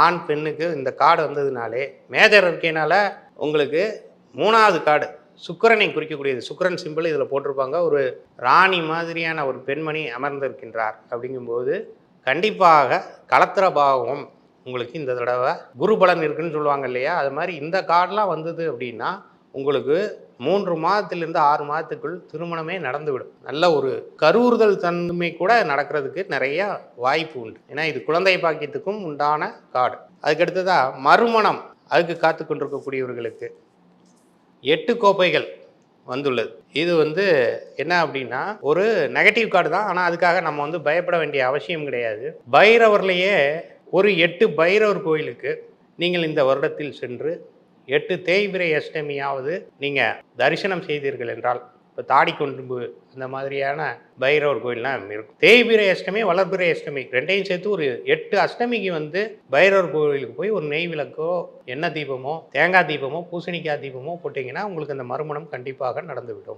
ஆண் பெண்ணுக்கு இந்த கார்டு வந்ததுனாலே மேஜர் இருக்கையினால உங்களுக்கு 3வது கார்டு சுக்கிரனை குறிக்கக்கூடியது. சுக்கிரன் சிம்பிள் இதில் போட்டிருப்பாங்க. ஒரு ராணி மாதிரியான ஒரு பெண்மணி அமர்ந்திருக்கின்றார். அப்படிங்கும்போது கண்டிப்பாக களத்திர பாவம் உங்களுக்கு இந்த தடவை குரு பலன் இருக்குன்னு சொல்லுவாங்க இல்லையா, அது மாதிரி இந்த கார்டெலாம் வந்தது அப்படின்னா உங்களுக்கு 3 மாதத்திலிருந்து 6 மாதத்துக்குள் திருமணமே நடந்துவிடும். நல்ல ஒரு கருவுறுதல் தன்மை கூட நடக்கிறதுக்கு நிறைய வாய்ப்பு உண்டு. ஏன்னா இது குழந்தை பாக்கியத்துக்கும் உண்டான கார்டு. அதுக்கடுத்ததாக மறுமணம், அதுக்கு காத்து கொண்டிருக்கக்கூடியவர்களுக்கு 8 கோப்பைகள் வந்துள்ளது. இது என்ன அப்படின்னா ஒரு நெகட்டிவ் கார்டு தான். ஆனால் அதுக்காக நம்ம பயப்பட வேண்டிய அவசியம் கிடையாது. பைரவர்லேயே ஒரு 8 பைரவர் கோயிலுக்கு நீங்கள் இந்த வருடத்தில் சென்று 8 தேய்பிரை அஷ்டமியாவது நீங்கள் தரிசனம் செய்தீர்கள் என்றால், இப்போ தாடிக்கொண்டு அந்த மாதிரியான பைரவர் கோயில்லாம் இருக்கும். தேய்பிரை அஷ்டமி, வளர்பிறை அஷ்டமி 2யும் சேர்த்து ஒரு 8 அஷ்டமிக்கு பைரவர் கோயிலுக்கு போய் ஒரு நெய் விளக்கோ, எண்ணெய் தீபமோ, தேங்காய் தீபமோ, பூசணிக்காய் தீபமோ போட்டிங்கன்னா உங்களுக்கு அந்த மறுமணம் கண்டிப்பாக நடந்துவிடும்.